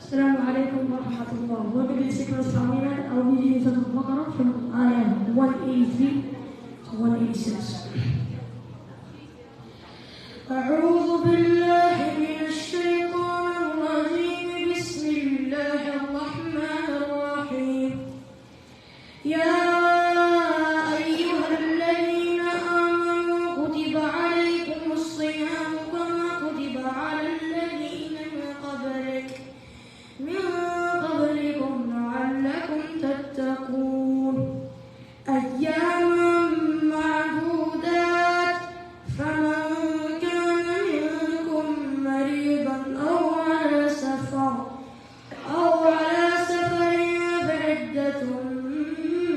Assalamu alaikum wa rahmatullah. We're going to take our Ramadan. I'll be reading Surah Baqarah from ayah 183 to 186. أعوذ بالله من الشيطان الرجيم. بسم الله الرحمن الرحيم. يا أيها الذين آمنوا كتب عليكم الصيام كما كتب على الذين من قبلكم لعلكم تتقون أياما معدودات فمن كان منكم مريضا أو على سفر فعدة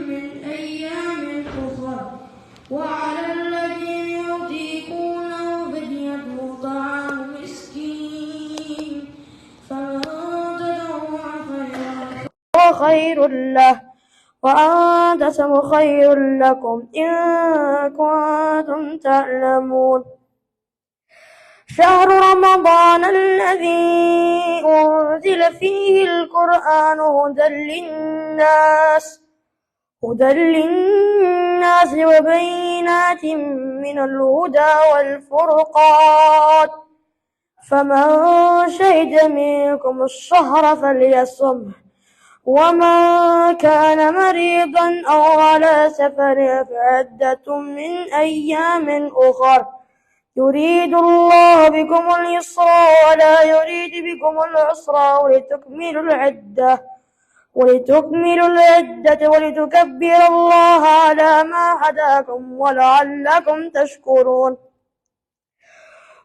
من أيام أخر وعلى الذين يطيقونه فدية طعام مسكين فمن تطوع خير له وأن تصوموا خير لكم إن كنتم تعلمون شهر رمضان الذي أنزل فيه القرآن هدى للناس وبينات من الهدى والفرقان فمن شهد منكم الشهر فليصمه ومن كان مريضا أو على سفر فعدة من أيام أخر يريد الله بكم اليسر ولا يريد بكم العسر ولتكملوا العدة ولتكبروا الله على ما هداكم ولعلكم تشكرون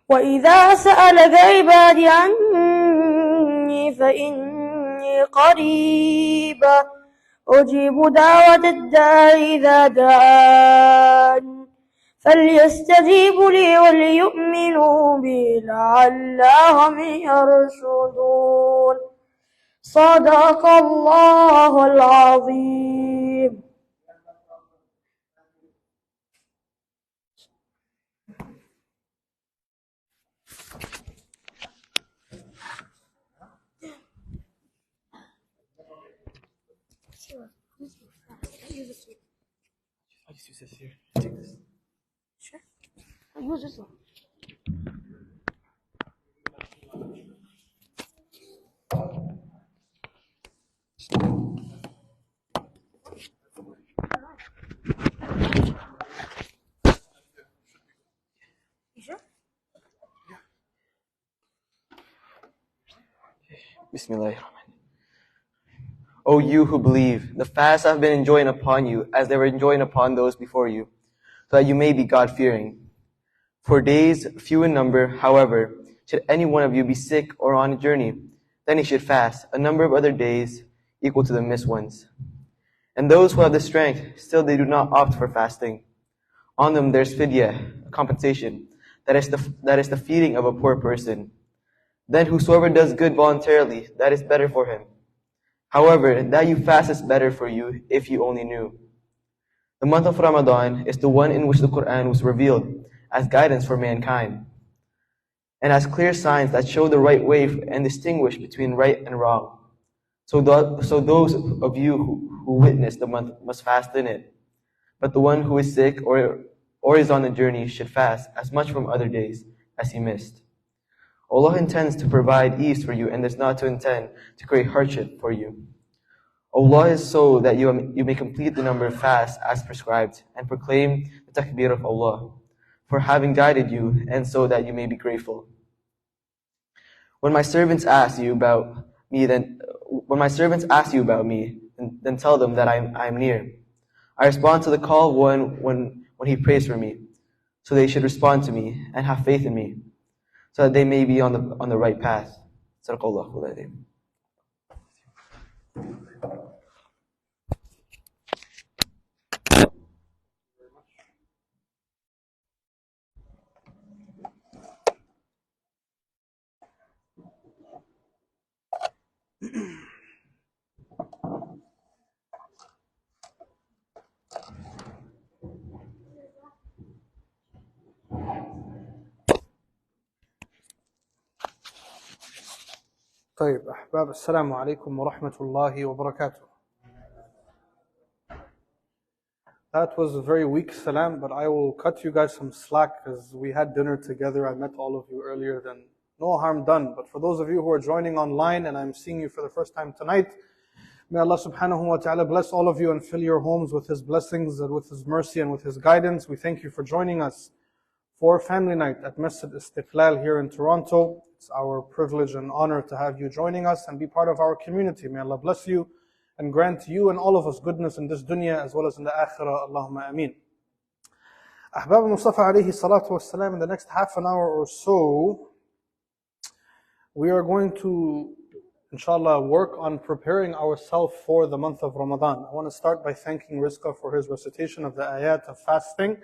وإذا سألك عبادي عني فإني قريب أجيب دعوة الداعي إذا دعان فليستجيبوا لي وليؤمنوا بي لعلهم يرشدون صدق الله العظيم. I just use this here. Take this. Sure. I'll use this one. You sure? Bismillahirrahmanirrahim. O you who believe, the fasts have been enjoined upon you as they were enjoined upon those before you, so that you may be God-fearing. For days few in number, however, should any one of you be sick or on a journey, then he should fast a number of other days equal to the missed ones. And those who have the strength, still they do not opt for fasting. On them there is fidya, a compensation, that is the feeding of a poor person. Then whosoever does good voluntarily, that is better for him. However, that you fast is better for you if you only knew. The month of Ramadan is the one in which the Qur'an was revealed as guidance for mankind, and as clear signs that show the right way and distinguish between right and wrong. So those of you who witness the month must fast in it. But the one who is sick or is on a journey should fast as much from other days as he missed. Allah intends to provide ease for you and does not to intend to create hardship for you. Allah is so that you may complete the number of fasts as prescribed and proclaim the takbir of Allah for having guided you and so that you may be grateful. When my servants ask you about me, then tell them that I am near. I respond to the call of one when he prays for me. So they should respond to me and have faith in me, so that they may be on the right path. Sadaqallahu al-Azim. طيب أحباب السلام عليكم ورحمة الله وبركاته. That was a very weak salam, but I will cut you guys some slack because we had dinner together. I met all of you earlier, then no harm done. But for those of you who are joining online and I'm seeing you for the first time tonight, may Allah subhanahu wa ta'ala bless all of you and fill your homes with His blessings and with His mercy and with His guidance. We thank you for joining us for family night at Masjid Istiqlal here in Toronto. It's our privilege and honor to have you joining us and be part of our community. May Allah bless you and grant you and all of us goodness in this dunya as well as in the akhirah. Allahumma ameen. Ahbab Mustafa alayhi salatu wassalam, in the next half an hour or so, we are going to, inshallah, work on preparing ourselves for the month of Ramadan. I want to start by thanking Razka for his recitation of the ayat of fasting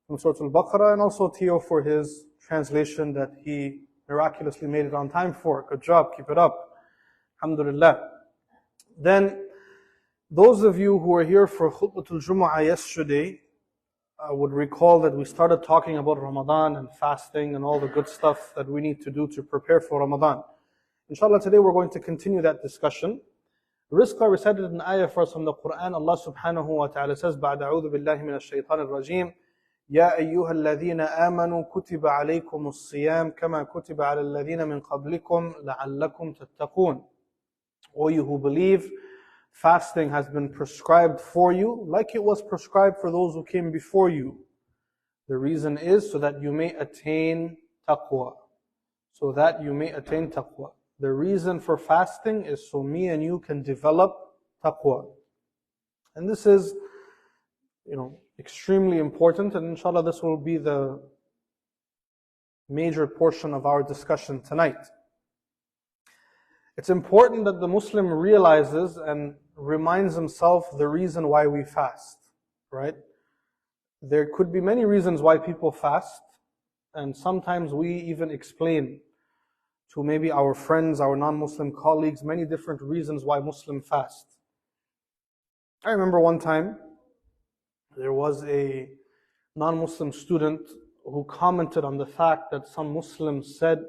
from Surah Al-Baqarah, and also Theo for his translation that he miraculously made it on time for. Good job, keep it up. Alhamdulillah. Then, those of you who were here for Khutbatul Jumu'ah yesterday would recall that we started talking about Ramadan and fasting and all the good stuff that we need to do to prepare for Ramadan. Inshallah, today we're going to continue that discussion. Rizqa recited an ayah for us from the Qur'an. Allah subhanahu wa ta'ala says, بَعْدَ أَعُوذُ بِاللَّهِ مِنَ الشَّيْطَانِ الرَّجِيمِ يَا أَيُّهَا الَّذِينَ آمَنُوا كُتِبَ عَلَيْكُمُ الصِّيَامُ كَمَا كُتِبَ عَلَى الَّذِينَ مِنْ قَبْلِكُمْ لَعَلَّكُمْ تَتَّقُونَ. O you who believe, fasting has been prescribed for you like it was prescribed for those who came before you. The reason is so that you may attain taqwa. So that you may attain taqwa. The reason for fasting is so me and you can develop taqwa. And this is, extremely important, and inshallah this will be the major portion of our discussion tonight. It's important that the Muslim realizes and reminds himself the reason why we fast, right? There could be many reasons why people fast, and sometimes we even explain to maybe our friends, our non-Muslim colleagues, many different reasons why Muslims fast. I remember one time, there was a non-Muslim student who commented on the fact that some Muslims said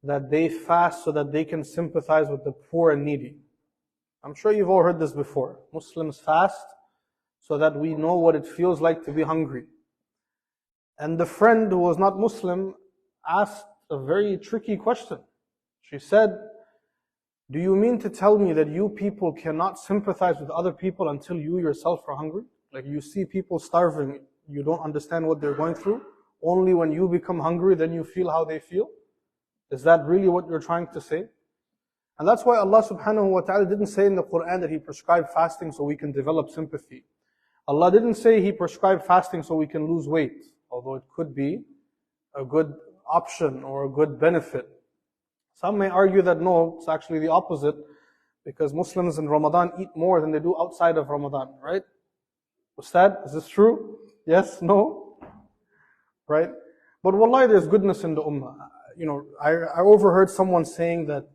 that they fast so that they can sympathize with the poor and needy. I'm sure you've all heard this before. Muslims fast so that we know what it feels like to be hungry. And the friend who was not Muslim asked a very tricky question. She said, do you mean to tell me that you people cannot sympathize with other people until you yourself are hungry? Like you see people starving, you don't understand what they're going through. Only when you become hungry, then you feel how they feel. Is that really what you're trying to say? And that's why Allah subhanahu wa ta'ala didn't say in the Qur'an that He prescribed fasting so we can develop sympathy. Allah didn't say He prescribed fasting so we can lose weight, although it could be a good option or a good benefit. Some may argue that no, it's actually the opposite, because Muslims in Ramadan eat more than they do outside of Ramadan, right? Ustad, is this true? Yes? No? Right? But wallahi, there's goodness in the ummah. I overheard someone saying that,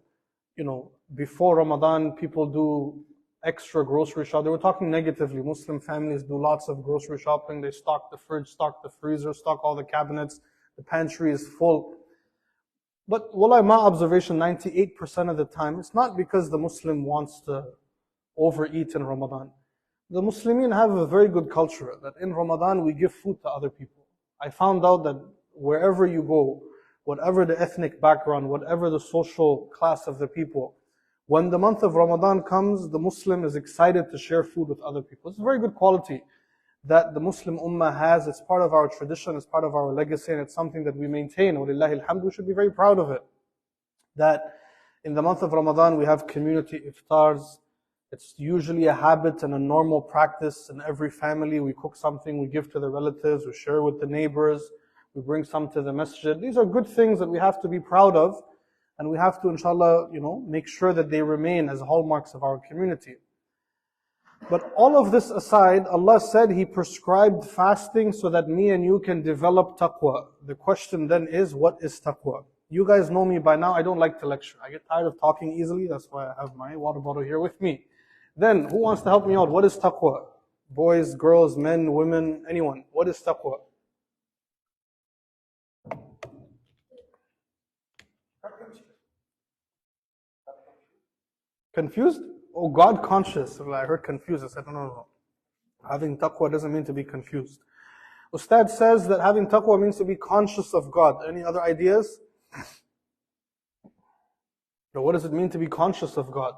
before Ramadan, people do extra grocery shopping. They were talking negatively. Muslim families do lots of grocery shopping. They stock the fridge, stock the freezer, stock all the cabinets. The pantry is full. But wallahi, my observation, 98% of the time, it's not because the Muslim wants to overeat in Ramadan. The Muslimin have a very good culture that in Ramadan we give food to other people. I found out that wherever you go, whatever the ethnic background, whatever the social class of the people, when the month of Ramadan comes, the Muslim is excited to share food with other people. It's a very good quality that the Muslim ummah has. It's part of our tradition, it's part of our legacy, and it's something that we maintain. Walillahi alhamd, we should be very proud of it. That in the month of Ramadan we have community iftars. It's usually a habit and a normal practice in every family. We cook something, we give to the relatives, we share with the neighbors, we bring some to the masjid. These are good things that we have to be proud of, and we have to, inshallah, make sure that they remain as hallmarks of our community. But all of this aside, Allah said He prescribed fasting so that me and you can develop taqwa. The question then is, what is taqwa? You guys know me by now, I don't like to lecture. I get tired of talking easily, that's why I have my water bottle here with me. Then, who wants to help me out? What is taqwa? Boys, girls, men, women, anyone. What is taqwa? Confused? Oh, God conscious. Well, I heard confused. I said, no. Having taqwa doesn't mean to be confused. Ustad says that having taqwa means to be conscious of God. Any other ideas? But what does it mean to be conscious of God?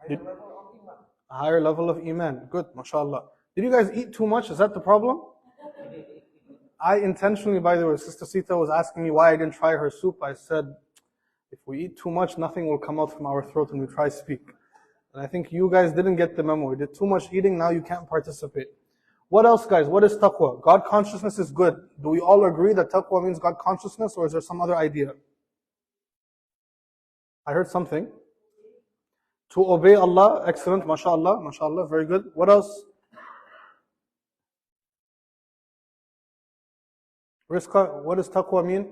A higher level of iman. Good, mashallah. Did you guys eat too much? Is that the problem? I intentionally, by the way, Sister Sita was asking me why I didn't try her soup. I said, if we eat too much, nothing will come out from our throat when we try to speak. And I think you guys didn't get the memo. You did too much eating, now you can't participate. What else, guys? What is taqwa? God consciousness is good. Do we all agree that taqwa means God consciousness, or is there some other idea? I heard something. To obey Allah, excellent, mashallah, mashallah, very good. What else? Rizqa, what does taqwa mean?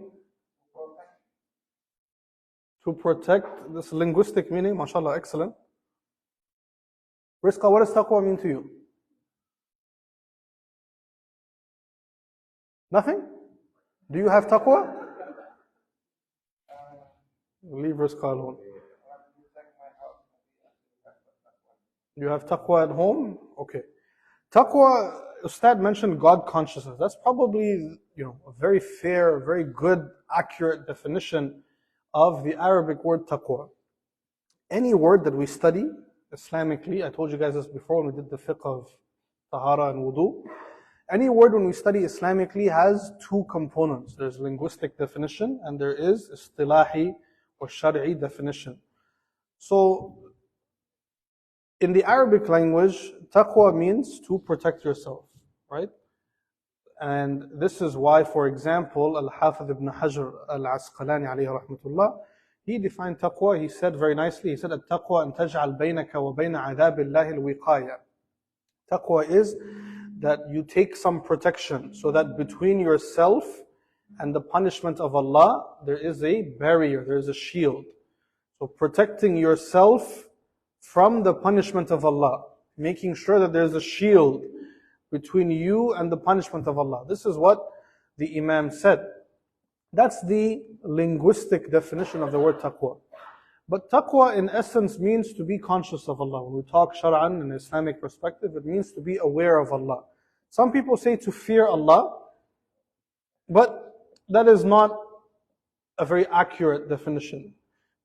To protect, this linguistic meaning, mashallah, excellent. Rizqa, what does taqwa mean to you? Nothing? Do you have taqwa? Leave Rizqa alone. You have taqwa at home? Okay. Taqwa, Ustad mentioned God consciousness. That's probably, a very fair, very good, accurate definition of the Arabic word taqwa. Any word that we study Islamically, I told you guys this before when we did the fiqh of tahara and wudu. Any word when we study Islamically has two components. There's linguistic definition and there is istilahi or shari'i definition. So, in the Arabic language, taqwa means to protect yourself, right? And this is why, for example, Al-Hafidh ibn Hajar al-Asqalani alayhi rahmatullah, he defined taqwa, he said very nicely, he said, "At-taqwa an taj'al baynaka wa bayna adhabillahi al-wiqaya." Taqwa is that you take some protection so that between yourself and the punishment of Allah, there is a barrier, there is a shield. So protecting yourself from the punishment of Allah, making sure that there's a shield between you and the punishment of Allah. This is what the Imam said. That's the linguistic definition of the word taqwa. But taqwa in essence means to be conscious of Allah. When we talk shar'an in Islamic perspective, it means to be aware of Allah. Some people say to fear Allah, but that is not a very accurate definition.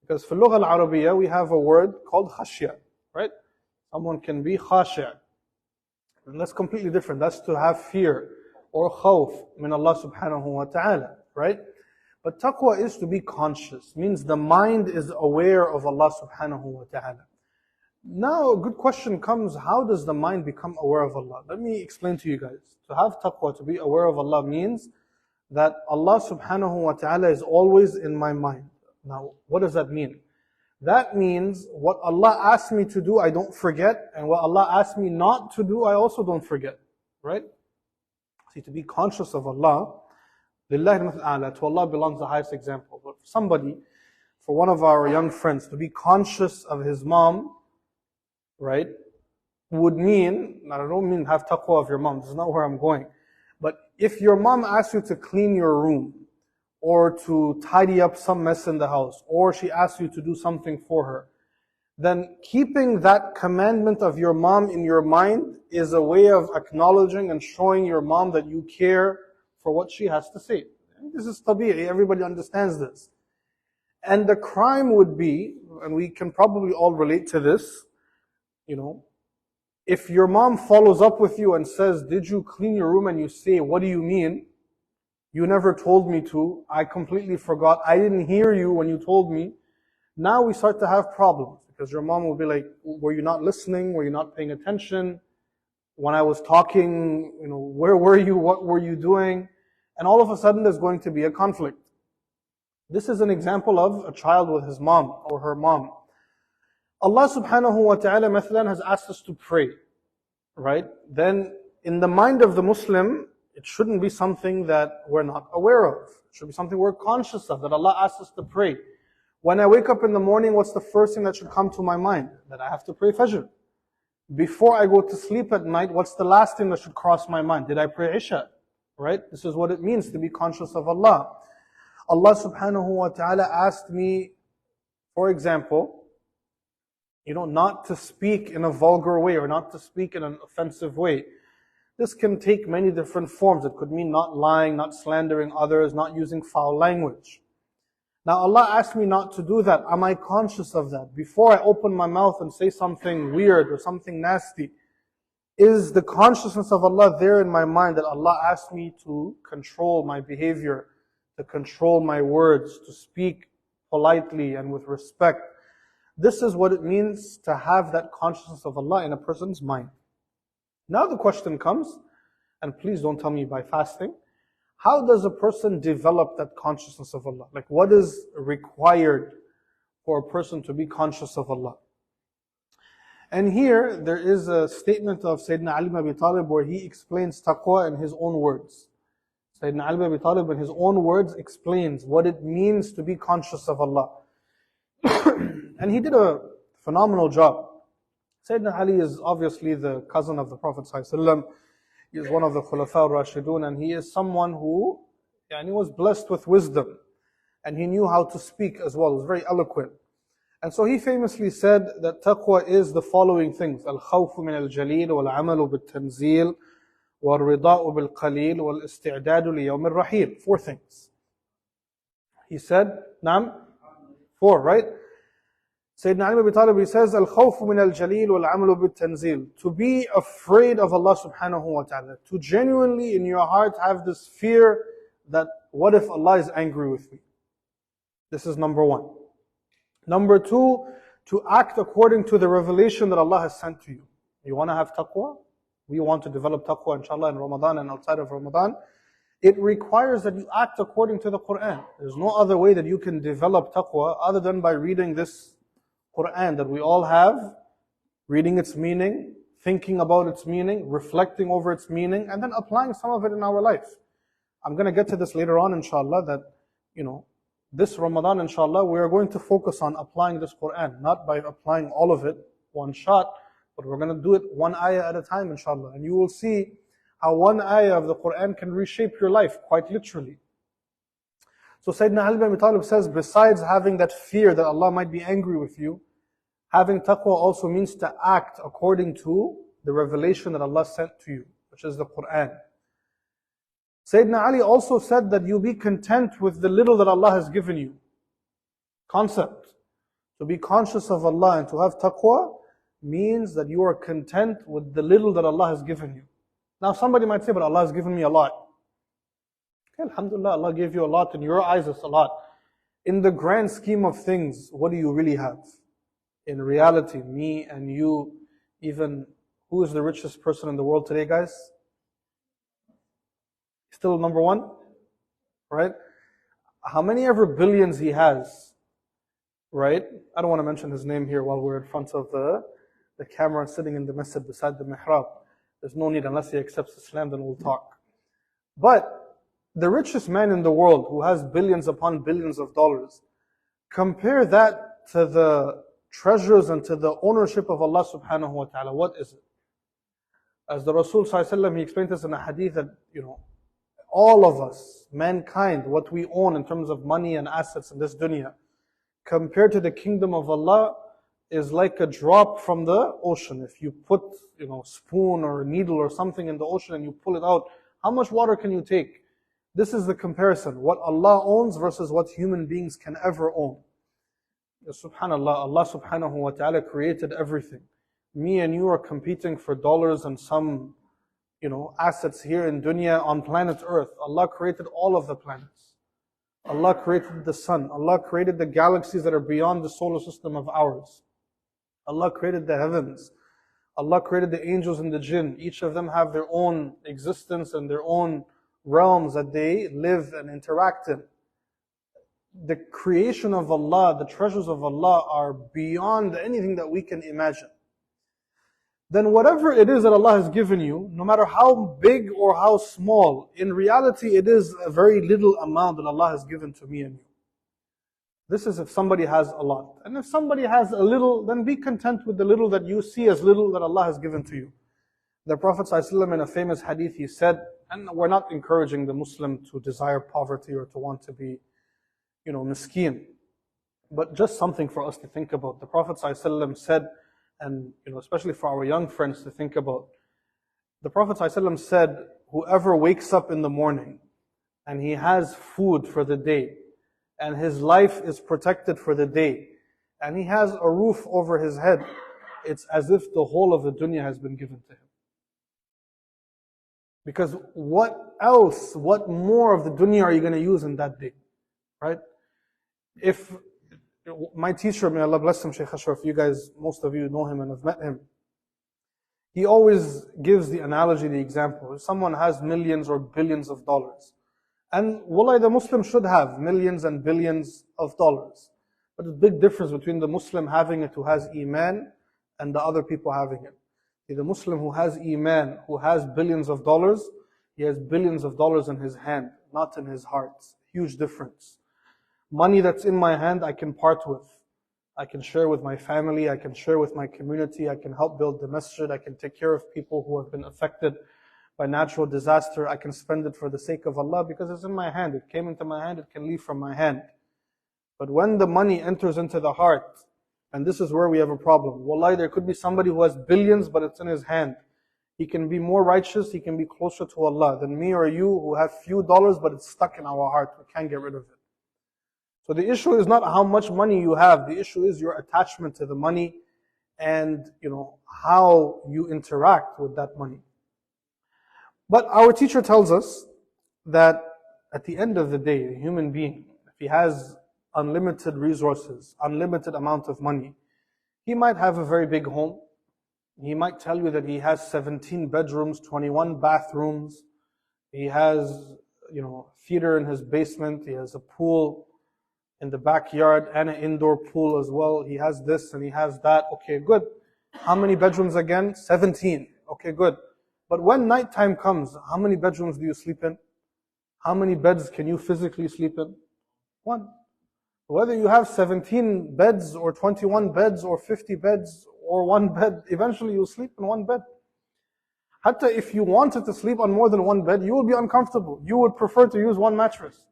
Because for Lugha al-Arabiya, we have a word called khashya, right? Someone can be khashya. And that's completely different. That's to have fear or khawf min Allah subhanahu wa ta'ala, right? But taqwa is to be conscious. Means the mind is aware of Allah subhanahu wa ta'ala. Now a good question comes, how does the mind become aware of Allah? Let me explain to you guys. To have taqwa, to be aware of Allah means that Allah subhanahu wa ta'ala is always in my mind. Now, what does that mean? That means what Allah asks me to do, I don't forget, and what Allah asks me not to do, I also don't forget. Right? See, to be conscious of Allah, Lillahi al-mathal a'la, to Allah belongs the highest example. But for somebody, for one of our young friends, to be conscious of his mom, right, would mean, I don't mean have taqwa of your mom, this is not where I'm going. But if your mom asks you to clean your room, or to tidy up some mess in the house, or she asks you to do something for her, then keeping that commandment of your mom in your mind is a way of acknowledging and showing your mom that you care for what she has to say. This is tabi'i, everybody understands this. And the crime would be, and we can probably all relate to this, if your mom follows up with you and says, "Did you clean your room?" and you say, "What do you mean? You never told me to. I completely forgot. I didn't hear you when you told me." Now we start to have problems because your mom will be like, "Were you not listening? Were you not paying attention? When I was talking, where were you? What were you doing?" And all of a sudden there's going to be a conflict. This is an example of a child with his mom or her mom. Allah subhanahu wa ta'ala mathalan has asked us to pray, right? Then in the mind of the Muslim, it shouldn't be something that we're not aware of. It should be something we're conscious of, that Allah asks us to pray. When I wake up in the morning, what's the first thing that should come to my mind? That I have to pray Fajr. Before I go to sleep at night, what's the last thing that should cross my mind? Did I pray Isha? Right? This is what it means to be conscious of Allah. Allah subhanahu wa ta'ala asked me, For example, not to speak in a vulgar way or not to speak in an offensive way. This can take many different forms. It could mean not lying, not slandering others, not using foul language. Now Allah asked me not to do that. Am I conscious of that? Before I open my mouth and say something weird or something nasty, is the consciousness of Allah there in my mind that Allah asked me to control my behavior, to control my words, to speak politely and with respect? This is what it means to have that consciousness of Allah in a person's mind. Now the question comes, and please don't tell me by fasting, how does a person develop that consciousness of Allah? Like, what is required for a person to be conscious of Allah? And here there is a statement of Sayyidina Ali ibn Abi Talib where he explains taqwa in his own words. Sayyidina Ali ibn Abi Talib in his own words explains what it means to be conscious of Allah. And he did a phenomenal job. Sayyidina Ali is obviously the cousin of the Prophet ﷺ. He is one of the Khulafa al-Rashidun, and he is someone who was blessed with wisdom. And he knew how to speak as well. He was very eloquent. And so he famously said that taqwa is the following things: al-khawfu min al-jaleel, wal-amalu bil-tanzeel, wal-rida'u bil-qaleel, wal-isti'dadu li-yawm al-raheel. 4 things. He said, Naam? 4, right? Sayyidina Ali ibn Abi Talib, he says, al-khawfu min al-jaleel, wal-amalu bil-tanzeel. To be afraid of Allah subhanahu wa ta'ala. To genuinely in your heart have this fear that, what if Allah is angry with me? This is number 1. Number 2, to act according to the revelation that Allah has sent to you. You want to have taqwa? We want to develop taqwa inshallah in Ramadan and outside of Ramadan. It requires that you act according to the Qur'an. There's no other way that you can develop taqwa other than by reading this Qur'an that we all have, reading its meaning, thinking about its meaning, reflecting over its meaning, and then applying some of it in our life. I'm going to get to this later on inshallah, that, this Ramadan inshallah, we are going to focus on applying this Qur'an, not by applying all of it one shot, but we're going to do it one ayah at a time inshallah. And you will see how one ayah of the Qur'an can reshape your life, quite literally. So Sayyidina Ali ibn Abi Talib says, besides having that fear that Allah might be angry with you, having taqwa also means to act according to the revelation that Allah sent to you, which is the Qur'an. Sayyidina Ali also said that you be content with the little that Allah has given you. Concept. To be conscious of Allah and to have taqwa means that you are content with the little that Allah has given you. Now somebody might say, but Allah has given me a lot. Okay, alhamdulillah, Allah gave you a lot. In your eyes it's a lot. In the grand scheme of things, what do you really have? In reality, me and you, even, who is the richest person in the world today, guys? Still number 1, right? How many ever billions he has, right? I don't want to mention his name here while we're in front of the camera and sitting in the masjid beside the mihrab. There's no need, unless he accepts Islam, then we'll talk. But the richest man in the world, who has billions upon billions of dollars, compare that to the treasures and to the ownership of Allah subhanahu wa ta'ala. What is it? As the Rasul sallallahu alaihi wasallam, he explained this in a hadith that, all of us, mankind, what we own in terms of money and assets in this dunya, compared to the kingdom of Allah, is like a drop from the ocean. If you put, spoon or a needle or something in the ocean and you pull it out, how much water can you take? This is the comparison. What Allah owns versus what human beings can ever own. Subhanallah, Allah subhanahu wa ta'ala created everything. Me and you are competing for dollars and some assets here in dunya on planet Earth. Allah created all of the planets. Allah created the sun. Allah created the galaxies that are beyond the solar system of ours. Allah created the heavens. Allah created the angels and the jinn. Each of them have their own existence and their own realms that they live and interact in. The creation of Allah, the treasures of Allah are beyond anything that we can imagine. Then whatever it is that Allah has given you, no matter how big or how small, in reality it is a very little amount that Allah has given to me and you. This is if somebody has a lot. And if somebody has a little, then be content with the little that you see as little that Allah has given to you. The Prophet ﷺ in a famous hadith, he said, and we're not encouraging the Muslim to desire poverty or to want to be, miskeen. But just something for us to think about. The Prophet ﷺ said, and especially for our young friends to think about, the Prophet ﷺ said, whoever wakes up in the morning and he has food for the day, and his life is protected for the day, and he has a roof over his head, it's as if the whole of the dunya has been given to him. Because what else, what more of the dunya are you going to use in that day? Right? If my teacher, may Allah bless him, Shaykh Ashraf, you guys, most of you know him and have met him, he always gives the analogy, the example. If someone has millions or billions of dollars, and wallahi, the Muslim should have millions and billions of dollars. But there's a big difference between the Muslim having it who has Iman and the other people having it. The Muslim who has Iman, who has billions of dollars, he has billions of dollars in his hand, not in his heart. Huge difference. Money that's in my hand, I can part with. I can share with my family, I can share with my community, I can help build the masjid, I can take care of people who have been affected by natural disaster, I can spend it for the sake of Allah because it's in my hand. It came into my hand, it can leave from my hand. But when the money enters into the heart, and this is where we have a problem. Wallahi, there could be somebody who has billions, but it's in his hand. He can be more righteous, he can be closer to Allah than me or you who have few dollars, but it's stuck in our heart. We can't get rid of it. So the issue is not how much money you have. The issue is your attachment to the money and, how you interact with that money. But our teacher tells us that at the end of the day, a human being, if he has unlimited resources, unlimited amount of money, he might have a very big home. He might tell you that he has 17 bedrooms, 21 bathrooms. He has, theater in his basement. He has a pool in the backyard and an indoor pool as well. He has this and he has that. Okay, good. How many bedrooms again? 17. Okay, good. But when nighttime comes, how many bedrooms do you sleep in? How many beds can you physically sleep in? One. Whether you have 17 beds or 21 beds or 50 beds or one bed, eventually you'll sleep in one bed. Hatta if you wanted to sleep on more than one bed, you will be uncomfortable. You would prefer to use one mattress.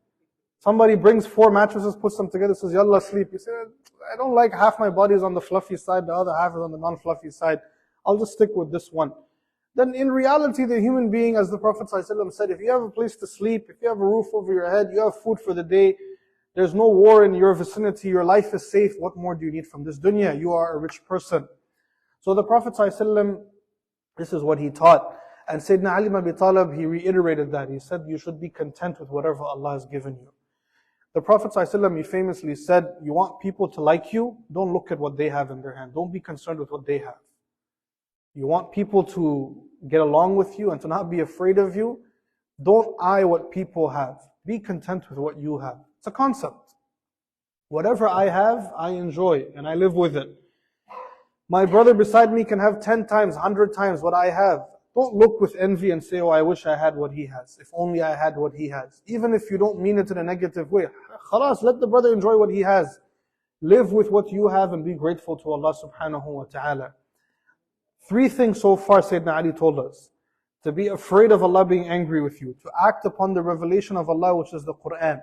Somebody brings 4 mattresses, puts them together, says, Yallah, sleep. You say, I don't like half my body is on the fluffy side, the other half is on the non-fluffy side. I'll just stick with this one. Then in reality, the human being, as the Prophet ﷺ said, if you have a place to sleep, if you have a roof over your head, you have food for the day, there's no war in your vicinity, your life is safe, what more do you need from this dunya? You are a rich person. So the Prophet ﷺ, this is what he taught. And Sayyidina Ali ibn Abi Talib, he reiterated that. He said, you should be content with whatever Allah has given you. The Prophet ﷺ, he famously said, you want people to like you? Don't look at what they have in their hand. Don't be concerned with what they have. You want people to get along with you and to not be afraid of you? Don't eye what people have. Be content with what you have. It's a concept. Whatever I have, I enjoy and I live with it. My brother beside me can have 10 times, 100 times what I have. Don't look with envy and say, oh, I wish I had what he has. If only I had what he has. Even if you don't mean it in a negative way. Khalas, let the brother enjoy what he has. Live with what you have and be grateful to Allah subhanahu wa ta'ala. 3 things so far Sayyidina Ali told us. To be afraid of Allah being angry with you. To act upon the revelation of Allah, which is the Qur'an.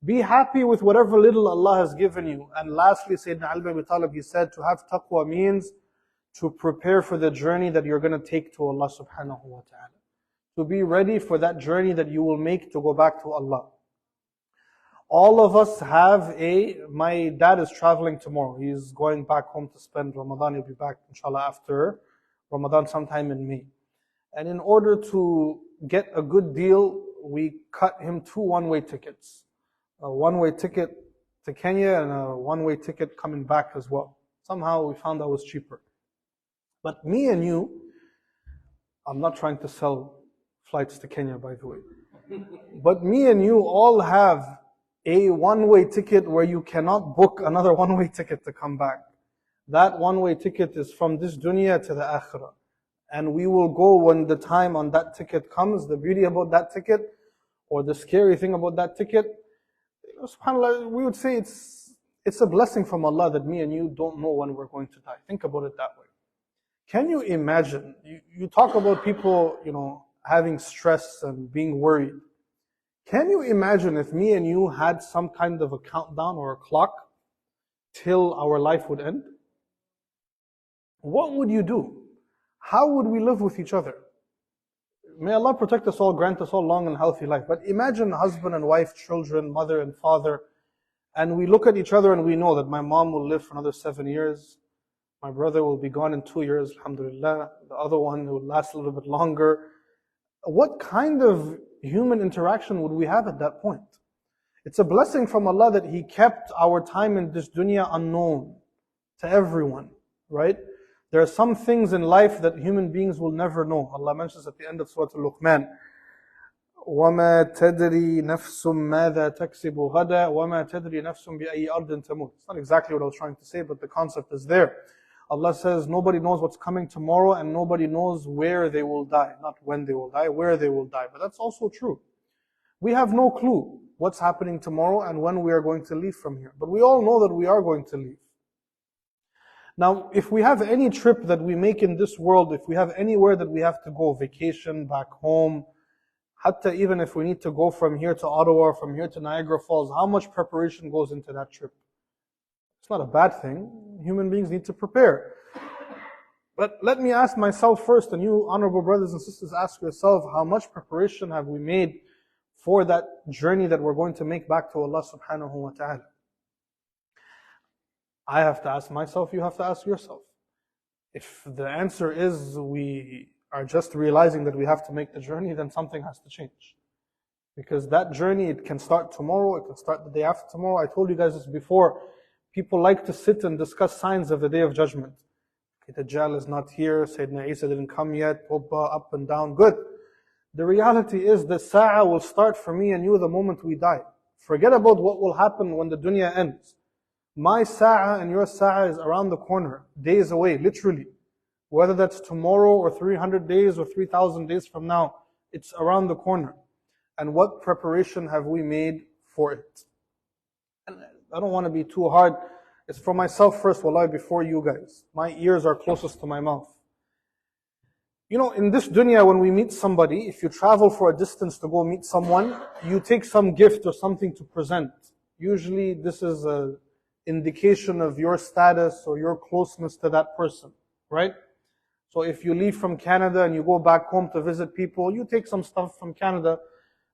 Be happy with whatever little Allah has given you. And lastly, Sayyidina Ali ibn Abi Talib, he said, to have taqwa means to prepare for the journey that you're going to take to Allah subhanahu wa ta'ala. To be ready for that journey that you will make to go back to Allah. All of us have my dad is traveling tomorrow. He's going back home to spend Ramadan. He'll be back, inshallah, after Ramadan sometime in May. And in order to get a good deal, we cut him 2 one-way tickets. A one-way ticket to Kenya and a one-way ticket coming back as well. Somehow we found that was cheaper. But me and you, I'm not trying to sell flights to Kenya, by the way. But me and you all have a one-way ticket where you cannot book another one-way ticket to come back. That one-way ticket is from this dunya to the akhirah. And we will go when the time on that ticket comes. The beauty about that ticket, or the scary thing about that ticket, subhanAllah, we would say it's a blessing from Allah that me and you don't know when we're going to die. Think about it that way. Can you imagine, you talk about people, having stress and being worried. Can you imagine if me and you had some kind of a countdown or a clock? till our life would end? What would you do? How would we live with each other? May Allah protect us all, grant us all long and healthy life. But imagine husband and wife, children, mother and father, and we look at each other and we know that my mom will live for another 7 years, my brother will be gone in 2 years, alhamdulillah, the other one will last a little bit longer. What kind of human interaction would we have at that point? It's a blessing from Allah that He kept our time in this dunya unknown to everyone, right? There are some things in life that human beings will never know. Allah mentions at the end of Surah Al-Luqman, وَمَا تَدْرِي نَفْسٌ مَاذَا تَكْسِبُ غَدًا وَمَا تَدْرِي نَفْسٌ بِأَيِّ أَرْضٍ تَمُوتُ. It's not exactly what I was trying to say, but the concept is there. Allah says nobody knows what's coming tomorrow and nobody knows where they will die. Not when they will die, where they will die. But that's also true. We have no clue what's happening tomorrow and when we are going to leave from here. But we all know that we are going to leave. Now, if we have any trip that we make in this world, if we have anywhere that we have to go, vacation, back home, hatta even if we need to go from here to Ottawa, from here to Niagara Falls, how much preparation goes into that trip? It's not a bad thing. Human beings need to prepare. But let me ask myself first, and you honorable brothers and sisters, ask yourself, how much preparation have we made for that journey that we're going to make back to Allah subhanahu wa ta'ala? I have to ask myself, you have to ask yourself. If the answer is we are just realizing that we have to make the journey, then something has to change. Because that journey, it can start tomorrow, it can start the day after tomorrow. I told you guys this before. People like to sit and discuss signs of the Day of Judgment. Okay, Dajjal is not here, Sayyidina Isa didn't come yet, up and down, good. The reality is that Sa'ah will start for me and you the moment we die. Forget about what will happen when the dunya ends. My Sa'ah and your Sa'ah is around the corner, days away, literally. Whether that's tomorrow or 300 days or 3,000 days from now, it's around the corner. And what preparation have we made for it? And I don't want to be too hard. It's for myself first, wallahi, before you guys. My ears are closest to my mouth. You know, in this dunya, when we meet somebody, if you travel for a distance to go meet someone, you take some gift or something to present. Usually this is an indication of your status or your closeness to that person, right? So if you leave from Canada and you go back home to visit people, you take some stuff from Canada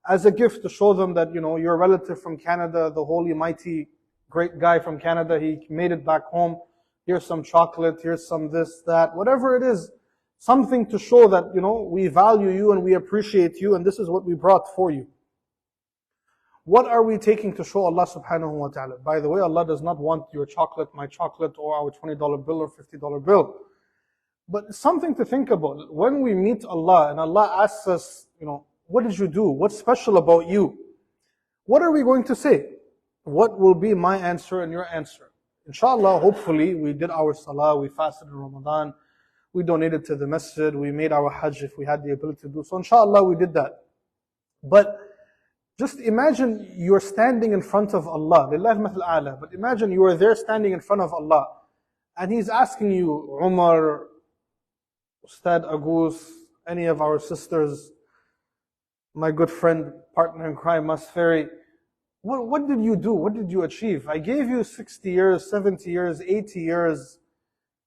as a gift to show them that, you know, your relative from Canada, the holy, mighty, great guy from Canada, he made it back home. Here's some chocolate, here's some this, that, whatever it is. Something to show that, you know, we value you and we appreciate you and this is what we brought for you. What are we taking to show Allah subhanahu wa ta'ala? By the way, Allah does not want your chocolate, my chocolate, or our $20 bill or $50 bill. But something to think about. When we meet Allah and Allah asks us, you know, what did you do? What's special about you? What are we going to say? What will be my answer and your answer? Inshallah, hopefully, we did our salah, we fasted in Ramadan, we donated to the masjid, we made our hajj if we had the ability to do so. Inshallah, we did that. But just imagine you're standing in front of Allah. Lillahi al-mathal a'la. But imagine you are there standing in front of Allah. And He's asking you, Umar, Ustad Agus, any of our sisters, my good friend, partner in crime, Masferi, what did you do? What did you achieve? I gave you 60 years, 70 years, 80 years.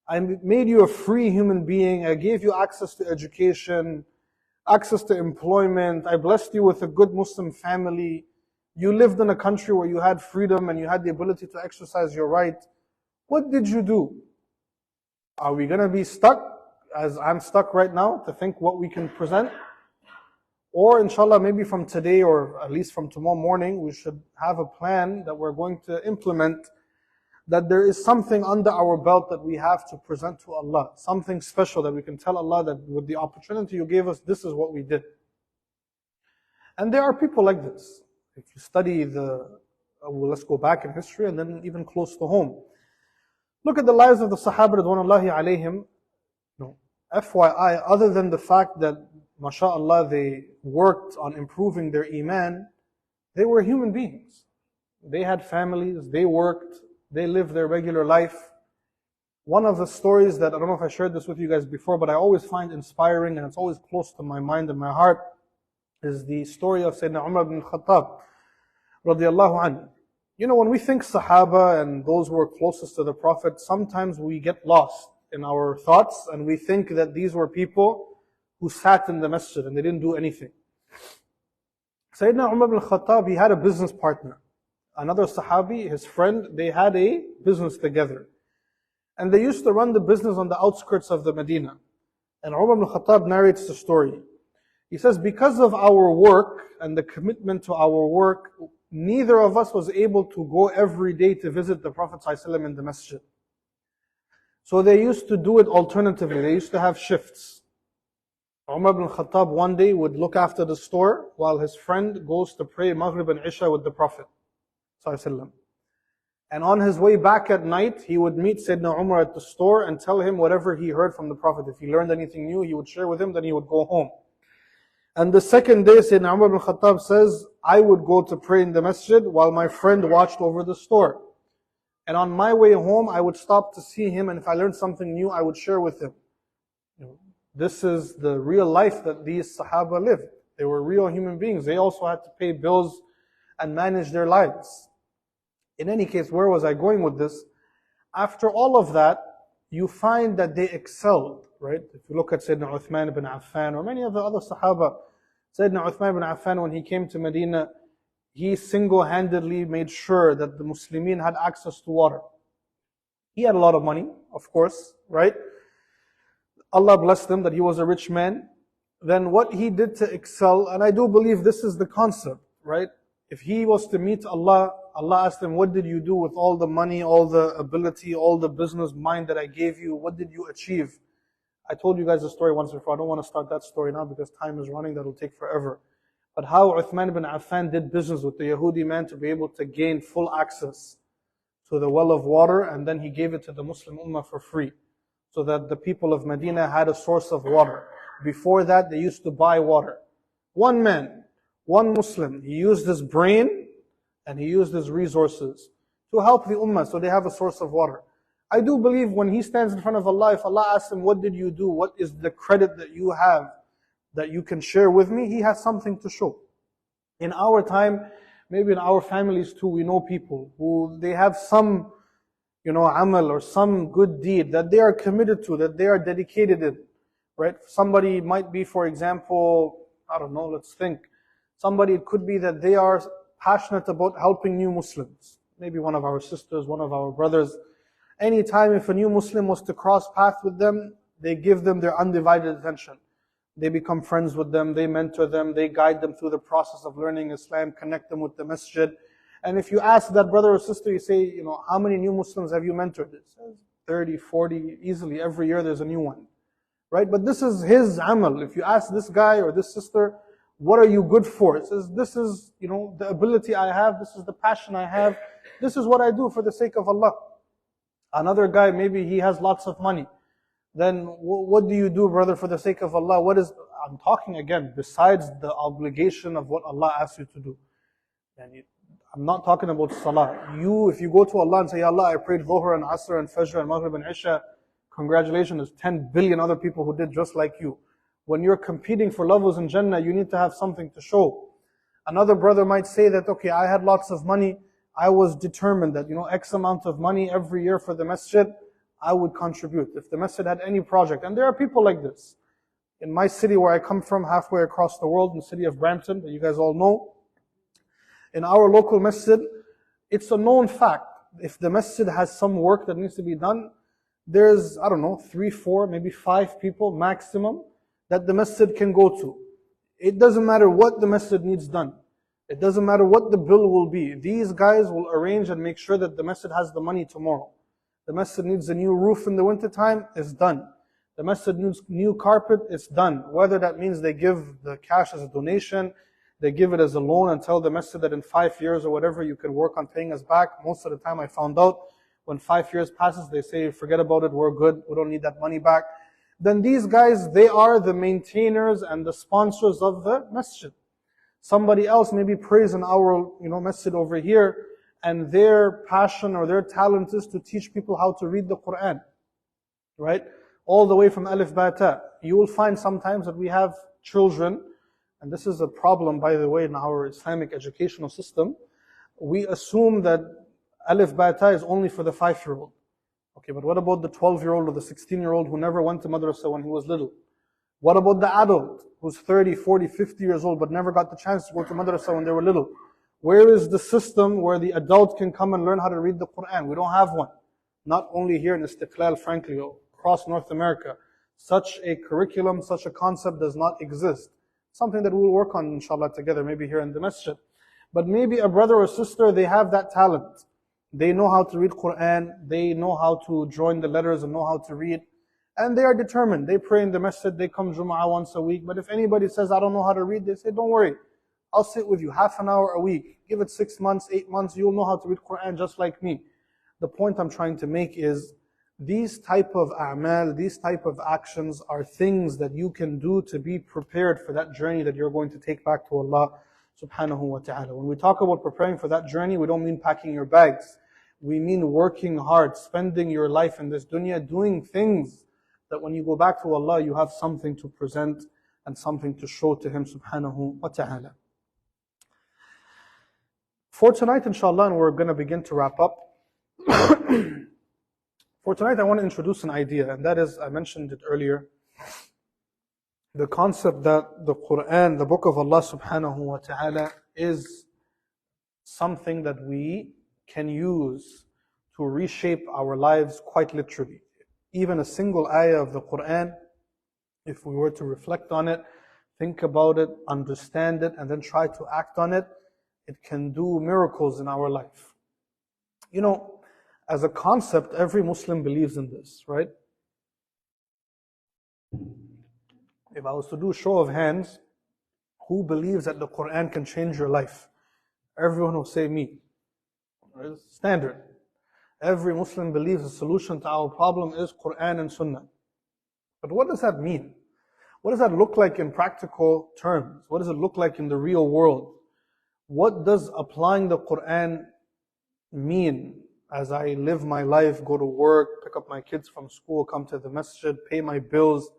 I made you a free human being. I gave you access to education, access to employment. I blessed you with a good Muslim family. You lived in a country where you had freedom and you had the ability to exercise your right. What did you do? Are we going to be stuck, as I'm stuck right now, to think what we can present? Or inshallah, maybe from today or at least from tomorrow morning, we should have a plan that we're going to implement, that there is something under our belt that we have to present to Allah. Something special that we can tell Allah that with the opportunity you gave us, this is what we did. And there are people like this. If you study let's go back in history and then even close to home. Look at the lives of the Sahaba Ridwanullahi alayhim. FYI, other than the fact that, mashallah, they worked on improving their iman, they were human beings. They had families, they worked, they lived their regular life. One of the stories that, I don't know if I shared this with you guys before, but I always find inspiring and it's always close to my mind and my heart, is the story of Sayyidina Umar ibn Khattab, radiyallahu anhu. when we think Sahaba and those who were closest to the Prophet, sometimes we get lost in our thoughts and we think that these were people who sat in the masjid and they didn't do anything. Sayyidina Umar ibn Khattab, he had a business partner. Another Sahabi, his friend, they had a business together. And they used to run the business on the outskirts of the Medina. And Umar ibn Khattab narrates the story. He says, because of our work and the commitment to our work, neither of us was able to go every day to visit the Prophet ﷺ in the masjid. So they used to do it alternatively. They used to have shifts. Umar ibn Khattab one day would look after the store while his friend goes to pray Maghrib and Isha with the Prophet ﷺ. And on his way back at night, he would meet Sayyidina Umar at the store and tell him whatever he heard from the Prophet. If he learned anything new, he would share with him, then he would go home. And the second day, Sayyidina Umar ibn Khattab says, I would go to pray in the masjid while my friend watched over the store. And on my way home, I would stop to see him, and if I learned something new, I would share with him. This is the real life that these Sahaba lived. They were real human beings. They also had to pay bills and manage their lives. In any case, where was I going with this? After all of that, you find that they excelled, right? If you look at Sayyidina Uthman ibn Affan or many of the other Sahaba, Sayyidina Uthman ibn Affan, when he came to Medina, he single-handedly made sure that the Muslimin had access to water. He had a lot of money, of course, right? Allah blessed him that he was a rich man. Then what he did to excel, and I do believe this is the concept, right? If he was to meet Allah, Allah asked him, what did you do with all the money, all the ability, all the business mind that I gave you? What did you achieve? I told you guys the story once before. I don't want to start that story now because time is running. That will take forever. But how Uthman ibn Affan did business with the Yahudi man to be able to gain full access to the well of water, and then he gave it to the Muslim Ummah for free, so that the people of Medina had a source of water. Before that, they used to buy water. One man, one Muslim, he used his brain and he used his resources to help the Ummah so they have a source of water. I do believe when he stands in front of Allah, if Allah asks him, what did you do? What is the credit that you have that you can share with me? He has something to show. In our time, maybe in our families too, we know people who they have some, amal or some good deed that they are committed to, that they are dedicated in, right? Somebody might be, for example, I don't know, let's think. Somebody, it could be that they are passionate about helping new Muslims. Maybe one of our sisters, one of our brothers. Anytime if a new Muslim was to cross paths with them, they give them their undivided attention. They become friends with them, they mentor them, they guide them through the process of learning Islam, connect them with the masjid. And if you ask that brother or sister, you say, how many new Muslims have you mentored? It says 30, 40, easily every year there's a new one. Right? But this is his amal. If you ask this guy or this sister, what are you good for? It says, this is, the ability I have, this is the passion I have, this is what I do for the sake of Allah. Another guy, maybe he has lots of money. Then what do you do, brother, for the sake of Allah? I'm talking again, besides the obligation of what Allah asks you to do. And I'm not talking about salah. If you go to Allah and say, Ya Allah, I prayed Dhuhr and Asr and Fajr and Maghrib and Isha, congratulations, there's 10 billion other people who did just like you. When you're competing for levels in Jannah, you need to have something to show. Another brother might say that, okay, I had lots of money, I was determined that, X amount of money every year for the masjid, I would contribute. If the masjid had any project, and there are people like this. In my city where I come from, halfway across the world, in the city of Brampton, that you guys all know, in our local masjid, it's a known fact. If the masjid has some work that needs to be done, there's, 3, 4, maybe 5 people maximum that the masjid can go to. It doesn't matter what the masjid needs done. It doesn't matter what the bill will be. These guys will arrange and make sure that the masjid has the money tomorrow. The masjid needs a new roof in the wintertime, it's done. The masjid needs new carpet, it's done. Whether that means they give the cash as a donation, they give it as a loan and tell the masjid that in 5 years or whatever you can work on paying us back. Most of the time I found out, when 5 years passes, they say, forget about it, we're good, we don't need that money back. Then these guys, they are the maintainers and the sponsors of the masjid. Somebody else maybe prays in our masjid over here, and their passion or their talent is to teach people how to read the Qur'an. Right? All the way from Alif Ba Ta. You will find sometimes that we have children, and this is a problem, by the way, in our Islamic educational system. we assume that alif ba ta is only for the 5-year-old. Okay, but what about the 12-year-old or the 16-year-old who never went to madrasa when he was little? What about the adult who's 30, 40, 50 years old but never got the chance to go to madrasa when they were little? Where is the system where the adult can come and learn how to read the Qur'an? We don't have one. Not only here in Istiqlal, frankly, across North America. Such a curriculum, such a concept does not exist. Something that we'll work on, inshallah, together, maybe here in the masjid. But maybe a brother or sister, they have that talent. They know how to read Qur'an, they know how to join the letters and know how to read. And they are determined. They pray in the masjid, they come Jum'ah once a week. But if anybody says, I don't know how to read, they say, don't worry. I'll sit with you half an hour a week. Give it 6 months, 8 months, you'll know how to read Qur'an just like me. The point I'm trying to make is, these type of a'mal, these type of actions are things that you can do to be prepared for that journey that you're going to take back to Allah subhanahu wa ta'ala. When we talk about preparing for that journey, we don't mean packing your bags. We mean working hard, spending your life in this dunya, doing things that when you go back to Allah, you have something to present and something to show to Him subhanahu wa ta'ala. For tonight, inshallah, and we're going to begin to wrap up. For tonight, I want to introduce an idea, and that is, I mentioned it earlier, the concept that the Qur'an, the book of Allah subhanahu wa ta'ala, is something that we can use to reshape our lives quite literally. Even a single ayah of the Qur'an, if we were to reflect on it, think about it, understand it, and then try to act on it, it can do miracles in our life. You know, as a concept, every Muslim believes in this, right? If I was to do a show of hands, who believes that the Qur'an can change your life? Everyone will say me. It's standard. Every Muslim believes the solution to our problem is Qur'an and Sunnah. But what does that mean? What does that look like in practical terms? What does it look like in the real world? What does applying the Qur'an mean as I live my life, go to work, pick up my kids from school, come to the masjid, pay my bills?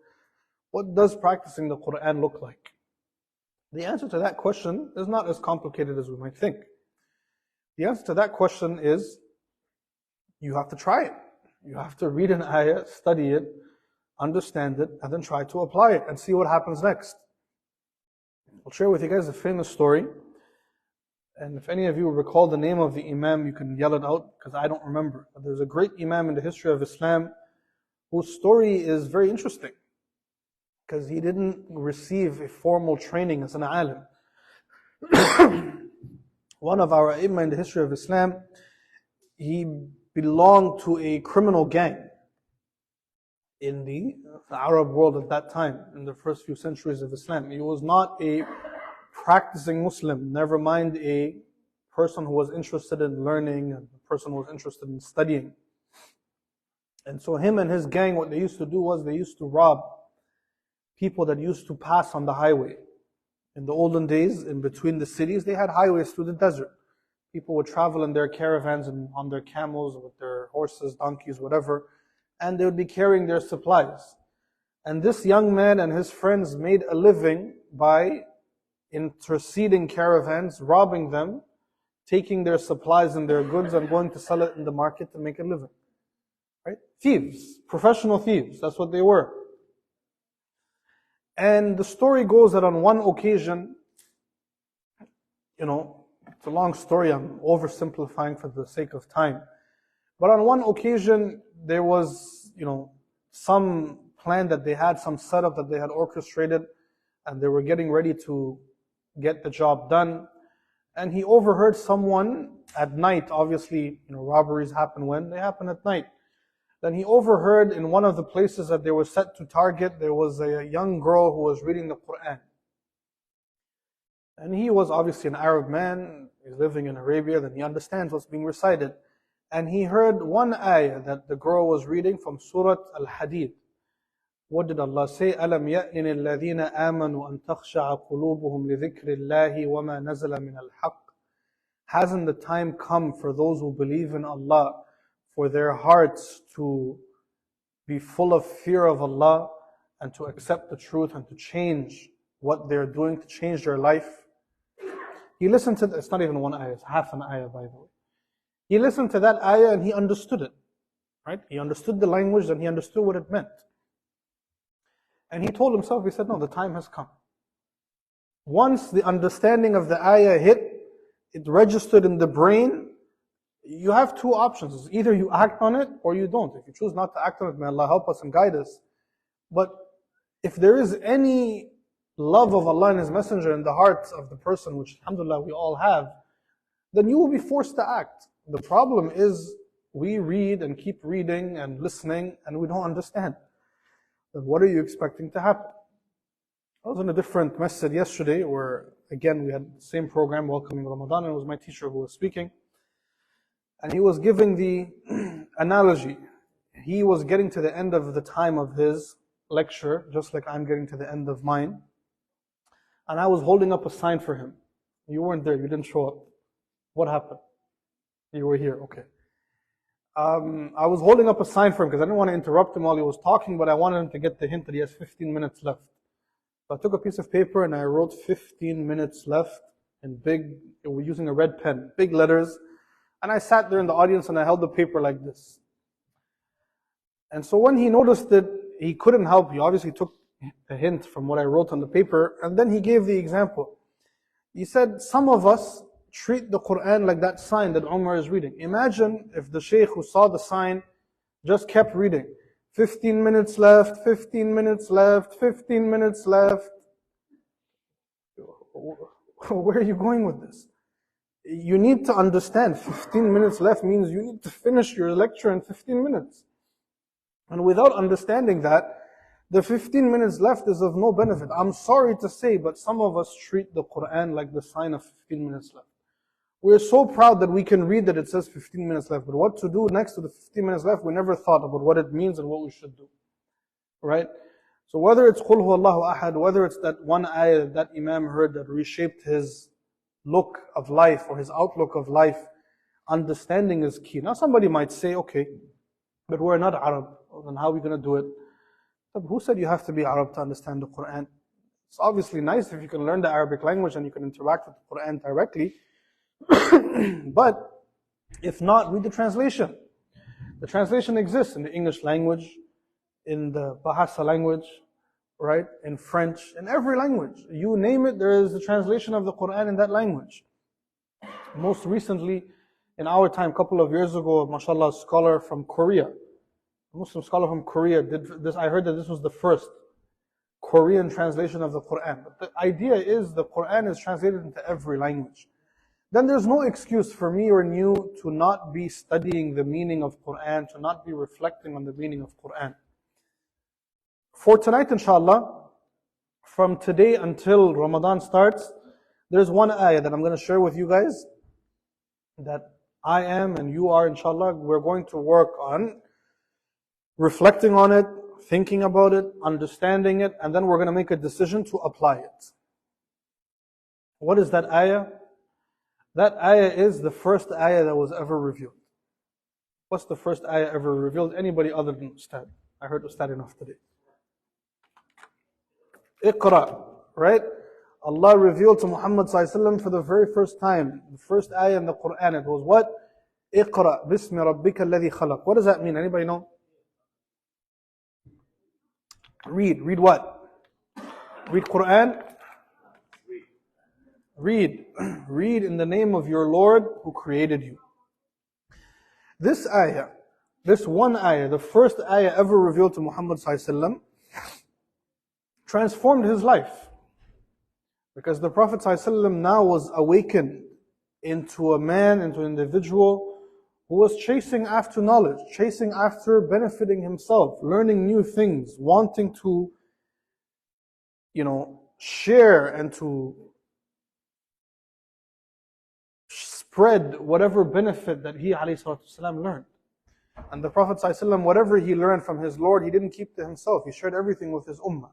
What does practicing the Qur'an look like? The answer to that question is not as complicated as we might think. The answer to that question is, you have to try it. You have to read an ayah, study it, understand it, and then try to apply it and see what happens next. I'll share with you guys a famous story. And if any of you recall the name of the Imam, you can yell it out, because I don't remember. But there's a great Imam in the history of Islam whose story is very interesting, because he didn't receive a formal training as an alim. One of our Imam in the history of Islam, he belonged to a criminal gang in the Arab world at that time, in the first few centuries of Islam. He was not a practicing Muslim, never mind a person who was interested in learning, and a person who was interested in studying. And so him and his gang, what they used to do was they used to rob people that used to pass on the highway. In the olden days, in between the cities, they had highways through the desert. People would travel in their caravans and on their camels, with their horses, donkeys, whatever, and they would be carrying their supplies. And this young man and his friends made a living by interceding caravans, robbing them, taking their supplies and their goods and going to sell it in the market to make a living. Right? Thieves, professional thieves, that's what they were. And the story goes that on one occasion, it's a long story, I'm oversimplifying for the sake of time. But on one occasion, there was, some plan that they had, some setup that they had orchestrated, and they were getting ready to get the job done. And he overheard someone at night, obviously, robberies happen when? They happen at night. Then he overheard in one of the places that they were set to target, there was a young girl who was reading the Qur'an. And he was obviously an Arab man, he's living in Arabia, then he understands what's being recited. And he heard one ayah that the girl was reading from Surah Al-Hadid. What did Allah say? أَلَمْ يَأْنِ الَّذِينَ آمَنُوا أَن تَخْشَعَ قُلُوبُهُمْ لِذِكْرِ اللَّهِ وَمَا نَزَلَ مِنَ الْحَقِّ. Hasn't the time come for those who believe in Allah, for their hearts to be full of fear of Allah and to accept the truth and to change what they're doing, to change their life? He listened to, it's not even one ayah, it's half an ayah by the way. He listened to that ayah and he understood it, right? He understood the language and he understood what it meant. And he told himself, he said, no, the time has come. Once the understanding of the ayah hit, it registered in the brain, you have two options. Either you act on it or you don't. If you choose not to act on it, may Allah help us and guide us. But if there is any love of Allah and His Messenger in the heart of the person, which alhamdulillah we all have, then you will be forced to act. The problem is we read and keep reading and listening and we don't understand. Then what are you expecting to happen? I was in a different masjid yesterday where again we had the same program, Welcoming Ramadan, and it was my teacher who was speaking. And he was giving the analogy. He was getting to the end of the time of his lecture, just like I'm getting to the end of mine. And I was holding up a sign for him. You weren't there, you didn't show up. What happened? You were here, okay. I was holding up a sign for him because I didn't want to interrupt him while he was talking, but I wanted him to get the hint that he has 15 minutes left. So I took a piece of paper and I wrote 15 minutes left in big, we're using a red pen, big letters. And I sat there in the audience and I held the paper like this. And so when he noticed that he couldn't help, he obviously took a hint from what I wrote on the paper, and then he gave the example. He said, some of us treat the Qur'an like that sign that Umar is reading. Imagine if the Shaykh who saw the sign just kept reading. 15 minutes left, 15 minutes left, 15 minutes left. Where are you going with this? You need to understand 15 minutes left means you need to finish your lecture in 15 minutes. And without understanding that, the 15 minutes left is of no benefit. I'm sorry to say, but some of us treat the Qur'an like the sign of 15 minutes left. We're so proud that we can read that it says 15 minutes left, but what to do next to the 15 minutes left, we never thought about what it means and what we should do. Right? So whether it's Qul Huwallahu Ahad, whether it's that one ayah that Imam heard that reshaped his look of life or his outlook of life, understanding is key. Now somebody might say, okay, but we're not Arab, then how are we going to do it? But who said you have to be Arab to understand the Qur'an? It's obviously nice if you can learn the Arabic language and you can interact with the Qur'an directly. But if not, read the translation. The translation exists in the English language, in the Bahasa language, right? In French, in every language. You name it, there is a translation of the Qur'an in that language. Most recently, in our time, a couple of years ago, mashallah, a scholar from Korea, a Muslim scholar from Korea did this. I heard that this was the first Korean translation of the Qur'an. But the idea is the Qur'an is translated into every language. Then there's no excuse for me or you to not be studying the meaning of Qur'an, to not be reflecting on the meaning of Qur'an. For tonight, inshallah, from today until Ramadan starts, there's one ayah that I'm going to share with you guys that I am and you are, inshallah, we're going to work on reflecting on it, thinking about it, understanding it, and then we're going to make a decision to apply it. What is that ayah? That ayah is the first ayah that was ever revealed. What's the first ayah ever revealed? Anybody other than Ustad? I heard Ustad enough today. Iqra, right? Allah revealed to Muhammad ﷺ for the very first time, the first ayah in the Qur'an, it was what? Iqra, bismi rabbika alladhi khalaq. What does that mean? Anybody know? Read what? Read Qur'an? Read in the name of your Lord who created you. This ayah, this one ayah, the first ayah ever revealed to Muhammad ﷺ, transformed his life. Because the Prophet ﷺ now was awakened into a man, into an individual who was chasing after knowledge, chasing after benefiting himself, learning new things, wanting to, share and to spread whatever benefit that he ﷺ learned. And the Prophet ﷺ, whatever he learned from his Lord, he didn't keep to himself. He shared everything with his ummah.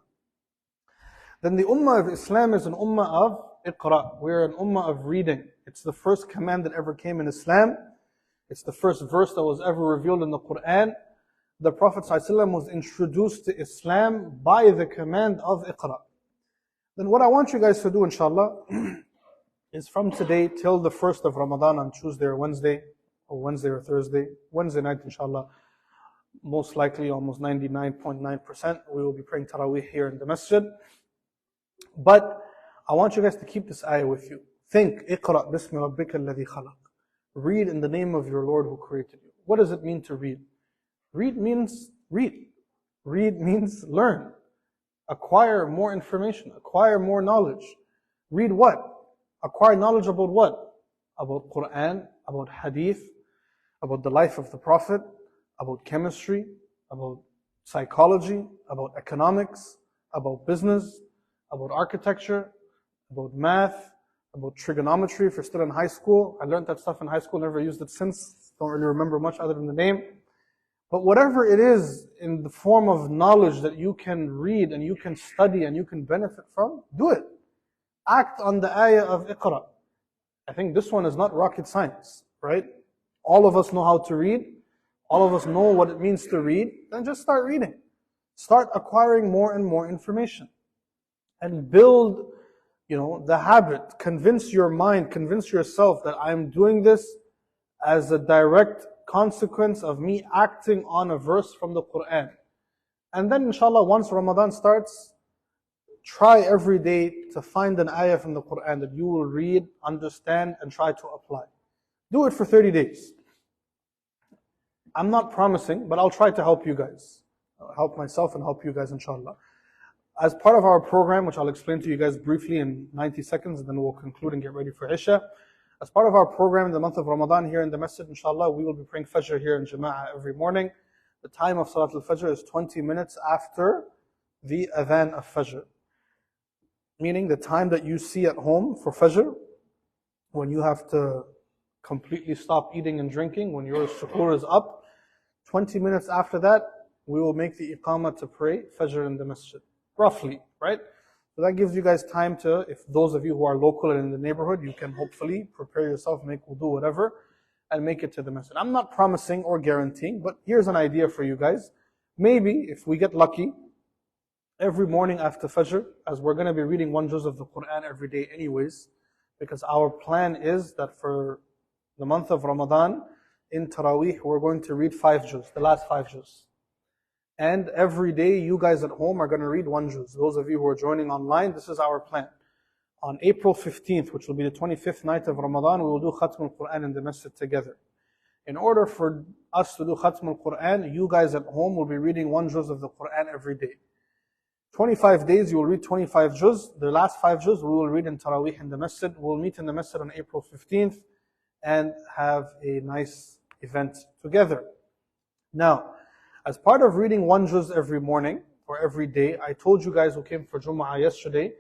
Then the ummah of Islam is an ummah of Iqra. We're an ummah of reading. It's the first command that ever came in Islam. It's the first verse that was ever revealed in the Qur'an. The Prophet ﷺ was introduced to Islam by the command of Iqra. Then what I want you guys to do, inshallah, is from today till the 1st of Ramadan on Tuesday or Wednesday or Thursday. Wednesday night, inshallah, most likely almost 99.9%, we will be praying Taraweeh here in the masjid. But I want you guys to keep this ayah with you. Think, اقرأ بسم ربك الذي خلق. Read in the name of your Lord who created you. What does it mean to read? Read means read. Read means learn. Acquire more information. Acquire more knowledge. Read what? Acquire knowledge about what? About Qur'an, about Hadith, about the life of the Prophet, about chemistry, about psychology, about economics, about business, about architecture, about math, about trigonometry if you're still in high school. I learned that stuff in high school, never used it since. Don't really remember much other than the name. But whatever it is in the form of knowledge that you can read and you can study and you can benefit from, do it. Act on the ayah of Iqra. I think this one is not rocket science, right? All of us know how to read. All of us know what it means to read. Then just start reading. Start acquiring more and more information. And build, the habit. Convince your mind, convince yourself that I'm doing this as a direct consequence of me acting on a verse from the Qur'an. And then inshallah, once Ramadan starts, try every day to find an ayah from the Qur'an that you will read, understand, and try to apply. Do it for 30 days. I'm not promising, but I'll try to help you guys. I'll help myself and help you guys inshallah. As part of our program, which I'll explain to you guys briefly in 90 seconds, and then we'll conclude and get ready for Isha. As part of our program in the month of Ramadan here in the masjid, inshallah, we will be praying Fajr here in Jama'ah every morning. The time of Salat al-Fajr is 20 minutes after the Adhan of Fajr. Meaning the time that you see at home for Fajr, when you have to completely stop eating and drinking, when your suhoor is up, 20 minutes after that, we will make the Iqamah to pray Fajr in the masjid. Roughly, right? So that gives you guys time to, if those of you who are local and in the neighborhood, you can hopefully prepare yourself, make wudu, whatever, and make it to the masjid. I'm not promising or guaranteeing, but here's an idea for you guys. Maybe, if we get lucky, every morning after Fajr, as we're going to be reading one juz of the Qur'an every day anyways, because our plan is that for the month of Ramadan, in Taraweeh, we're going to read 5 juz, the last 5 juz. And every day, you guys at home are going to read 1 juz. Those of you who are joining online, this is our plan. On April 15th, which will be the 25th night of Ramadan, we will do Khatm al-Qur'an in the masjid together. In order for us to do Khatm al-Qur'an, you guys at home will be reading 1 juz of the Qur'an every day. 25 days, you will read 25 juz. The last 5 juz, we will read in Taraweeh in the masjid. We'll meet in the masjid on April 15th and have a nice event together. Now, as part of reading 1 juz every morning or every day, I told you guys who came for Jumu'ah yesterday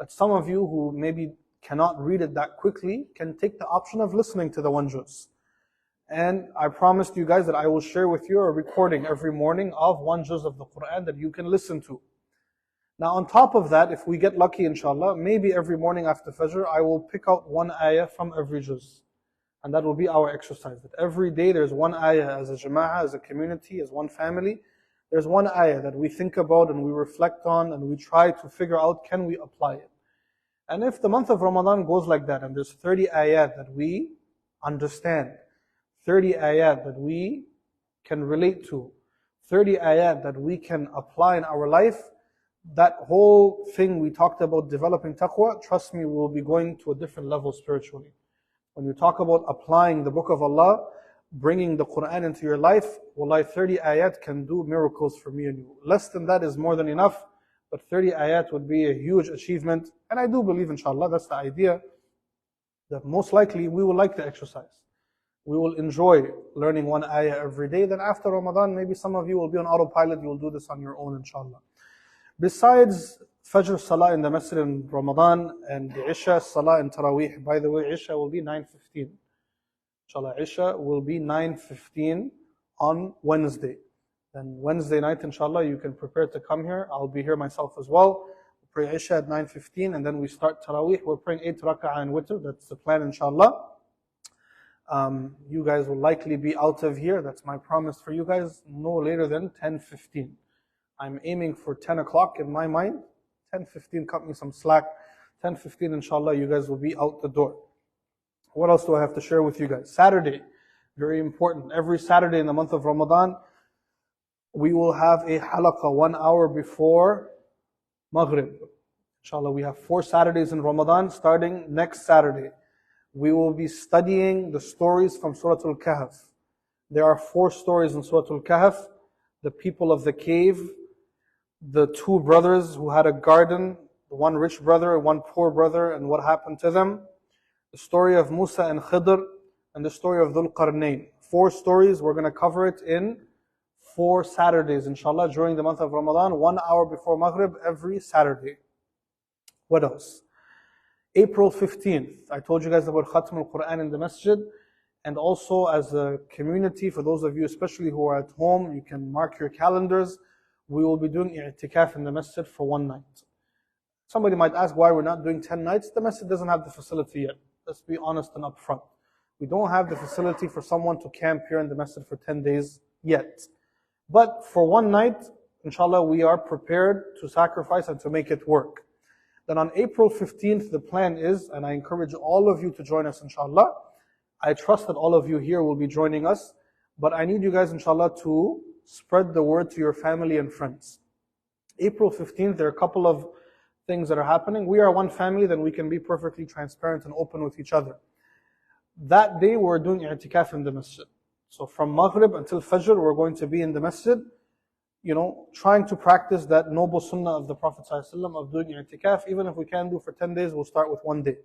that some of you who maybe cannot read it that quickly can take the option of listening to the 1 juz. And I promised you guys that I will share with you a recording every morning of 1 juz of the Qur'an that you can listen to. Now on top of that, if we get lucky inshallah, maybe every morning after Fajr, I will pick out 1 ayah from every juz. And that will be our exercise. That every day there's 1 ayah as a jama'ah, as a community, as one family. There's 1 ayah that we think about and we reflect on and we try to figure out, can we apply it? And if the month of Ramadan goes like that and there's 30 ayat that we understand, 30 ayat that we can relate to, 30 ayat that we can apply in our life, that whole thing we talked about developing taqwa, trust me, we will be going to a different level spiritually. When you talk about applying the book of Allah, bringing the Qur'an into your life, wallahi 30 ayat can do miracles for me and you. Less than that is more than enough, but 30 ayat would be a huge achievement. And I do believe inshallah, that's the idea, that most likely we will like the exercise. We will enjoy learning 1 ayah every day. Then after Ramadan, maybe some of you will be on autopilot, you will do this on your own inshallah. Besides Fajr Salah in the Masjid in Ramadan and the Isha Salah in Taraweeh, by the way, Isha will be 9:15. Inshallah, Isha will be 9:15 on Wednesday. Then Wednesday night, inshallah, you can prepare to come here. I'll be here myself as well. We pray Isha at 9:15 and then we start Taraweeh. We're praying 8 rak'ah and witr. That's the plan, inshallah. You guys will likely be out of here. That's my promise for you guys. No later than 10:15. I'm aiming for 10 o'clock in my mind. 10:15, cut me some slack. 10:15 inshallah, you guys will be out the door. What else do I have to share with you guys? Saturday, very important. Every Saturday in the month of Ramadan, we will have a halaqa 1 hour before Maghrib. Inshallah, we have 4 Saturdays in Ramadan starting next Saturday. We will be studying the stories from Surah Al-Kahf. There are 4 stories in Surah Al-Kahf. The people of the cave, the 2 brothers who had a garden, one rich brother and one poor brother, and what happened to them. The story of Musa and Khidr, and the story of Dhul Qarnayn. 4 stories, we're going to cover it in 4 Saturdays, inshallah, during the month of Ramadan, 1 hour before Maghrib, every Saturday. What else? April 15th, I told you guys about Khatm al-Qur'an in the masjid, and also as a community, for those of you especially who are at home, you can mark your calendars, we will be doing i'tikaf in the masjid for 1 night. Somebody might ask why we're not doing 10 nights. The masjid doesn't have the facility yet. Let's be honest and upfront. We don't have the facility for someone to camp here in the masjid for 10 days yet. But for 1 night, inshallah, we are prepared to sacrifice and to make it work. Then on April 15th, the plan is, and I encourage all of you to join us, inshallah. I trust that all of you here will be joining us, but I need you guys, inshallah, to spread the word to your family and friends. April 15th, there are a couple of things that are happening. We are one family, then we can be perfectly transparent and open with each other. That day, we're doing i'tikaf in the masjid. So from Maghrib until Fajr, we're going to be in the masjid, trying to practice that noble sunnah of the Prophet ﷺ of doing i'tikaf. Even if we can't do for 10 days, we'll start with 1 day.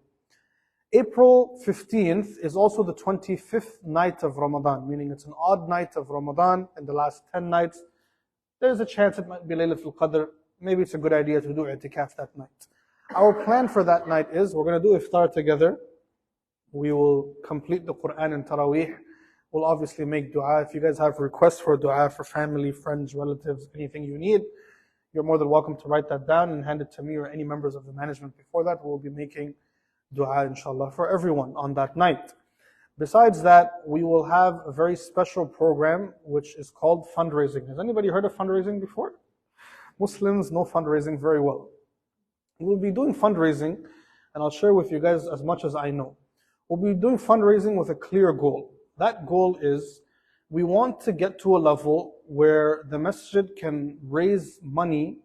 April 15th is also the 25th night of Ramadan, meaning it's an odd night of Ramadan in the last 10 nights. There's a chance it might be Laylatul Qadr. Maybe it's a good idea to do i'tikaf that night. Our plan for that night is, we're going to do iftar together. We will complete the Qur'an and Taraweeh. We'll obviously make dua. If you guys have requests for dua for family, friends, relatives, anything you need, you're more than welcome to write that down and hand it to me or any members of the management before that. We'll be making dua, inshallah, for everyone on that night. Besides that, we will have a very special program which is called fundraising. Has anybody heard of fundraising before? Muslims know fundraising very well. We'll be doing fundraising, and I'll share with you guys as much as I know. We'll be doing fundraising with a clear goal. That goal is, we want to get to a level where the masjid can raise money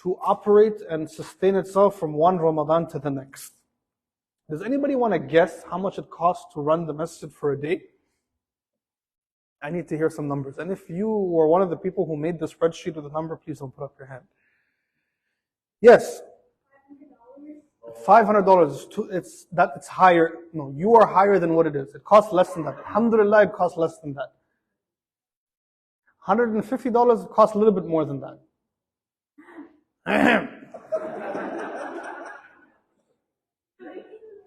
to operate and sustain itself from one Ramadan to the next. Does anybody want to guess how much it costs to run the masjid for a day? I need to hear some numbers. And if you were one of the people who made the spreadsheet with the number, please don't put up your hand. Yes. $500. It's higher. No, you are higher than what it is. It costs less than that. Alhamdulillah, it costs less than that. $150 costs a little bit more than that.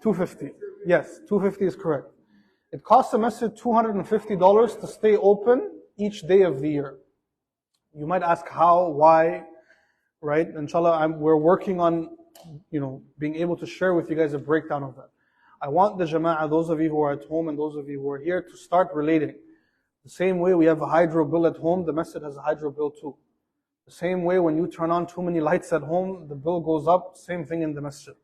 $250. Yes, $250 is correct. It costs the masjid $250 to stay open each day of the year. You might ask how, why, right? Inshallah, we're working on, being able to share with you guys a breakdown of that. I want the jama'ah, those of you who are at home and those of you who are here, to start relating. The same way we have a hydro bill at home, the masjid has a hydro bill too. The same way when you turn on too many lights at home, the bill goes up, same thing in the masjid.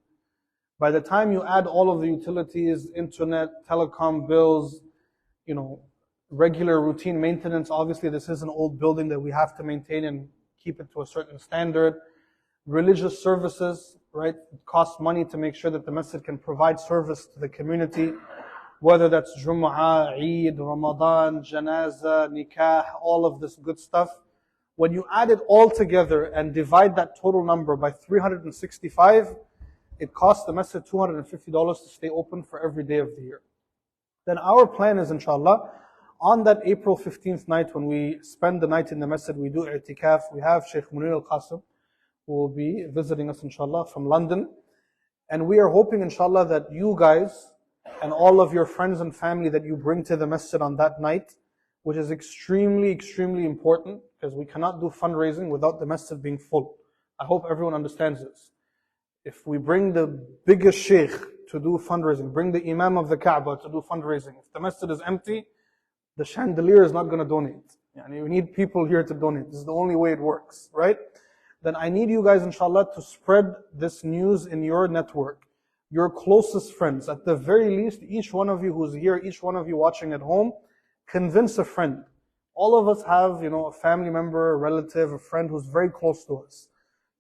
By the time you add all of the utilities, internet, telecom bills, regular routine maintenance, obviously this is an old building that we have to maintain and keep it to a certain standard. Religious services, right? It costs money to make sure that the masjid can provide service to the community, whether that's Jum'ah, Eid, Ramadan, Janazah, Nikah, all of this good stuff. When you add it all together and divide that total number by 365, it costs the masjid $250 to stay open for every day of the year. Then our plan is, inshallah, on that April 15th night when we spend the night in the masjid, we do i'tikaf. We have Sheikh Munir al-Qasim, who will be visiting us, inshallah, from London. And we are hoping, inshallah, that you guys and all of your friends and family that you bring to the masjid on that night, which is extremely, extremely important, because we cannot do fundraising without the masjid being full. I hope everyone understands this. If we bring the biggest sheikh to do fundraising, bring the Imam of the Kaaba to do fundraising, if the masjid is empty, the chandelier is not going to donate. We need people here to donate. This is the only way it works, right? then I need you guys, inshallah, to spread this news in your network, your closest friends. At the very least, each one of you who's here, each one of you watching at home, convince a friend. All of us have, a family member, a relative, a friend who's very close to us.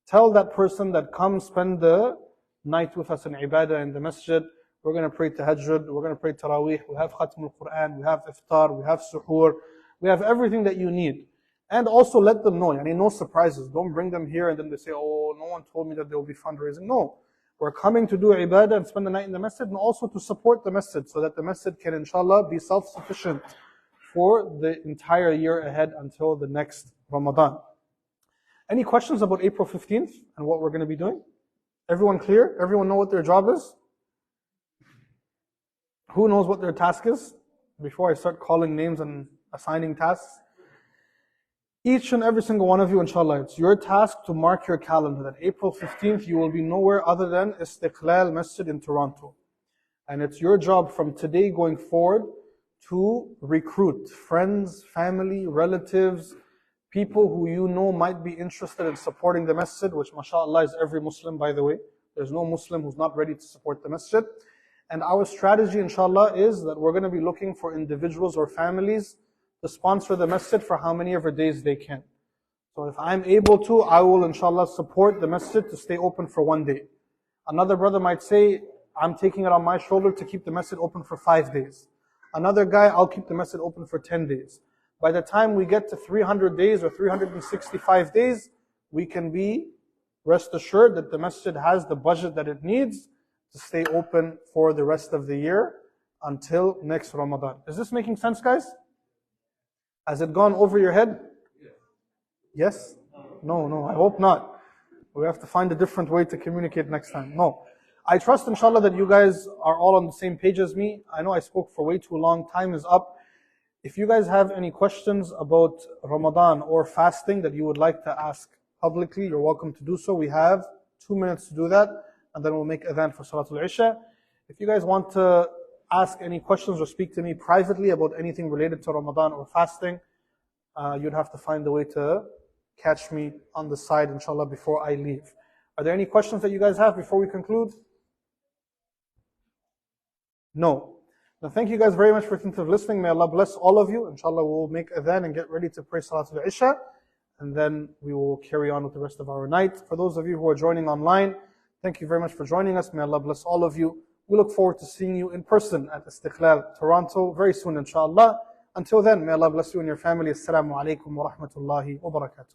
Tell that person that come spend the night with us in ibadah in the masjid. We're going to pray tahajjud, we're going to pray tarawih, we have khatm al-Qur'an, we have iftar, we have suhoor, we have everything that you need. And also let them know, no surprises. Don't bring them here and then they say, oh, no one told me that there will be fundraising. No. We're coming to do ibadah and spend the night in the masjid, and also to support the masjid so that the masjid can, inshallah, be self-sufficient for the entire year ahead until the next Ramadan. Any questions about April 15th and what we're going to be doing? Everyone clear? Everyone know what their job is? Who knows what their task is? Before I start calling names and assigning tasks. Each and every single one of you, inshallah, it's your task to mark your calendar that April 15th you will be nowhere other than Istiqlal Masjid in Toronto. And it's your job from today going forward to recruit friends, family, relatives, people who you know might be interested in supporting the masjid, which mashallah is every Muslim, by the way. There's no Muslim who's not ready to support the masjid. And our strategy, inshallah, is that we're going to be looking for individuals or families to sponsor the masjid for how many ever days they can. So if I'm able to, I will, inshallah, support the masjid to stay open for 1 day. Another brother might say, I'm taking it on my shoulder to keep the masjid open for 5 days. Another guy, I'll keep the masjid open for 10 days. By the time we get to 300 days or 365 days, we can be rest assured that the masjid has the budget that it needs to stay open for the rest of the year until next Ramadan. Is this making sense, guys? Has it gone over your head? Yes? No, I hope not. We have to find a different way to communicate next time. No. I trust, inshallah, that you guys are all on the same page as me. I know I spoke for way too long. Time is up. If you guys have any questions about Ramadan or fasting that you would like to ask publicly, you're welcome to do so. We have 2 minutes to do that, and then we'll make adhan for Salatul Isha. If you guys want to ask any questions or speak to me privately about anything related to Ramadan or fasting, you'd have to find a way to catch me on the side, inshallah, before I leave. Are there any questions that you guys have before we conclude? No. Now thank you guys very much for listening. May Allah bless all of you. Inshallah, we'll make adhan and get ready to pray Salatul Isha, and then we will carry on with the rest of our night. For those of you who are joining online, thank you very much for joining us. May Allah bless all of you. We look forward to seeing you in person at Istiqlal, Toronto, very soon, inshallah. Until then, may Allah bless you and your family. Assalamu alaikum wa rahmatullahi wa barakatuh.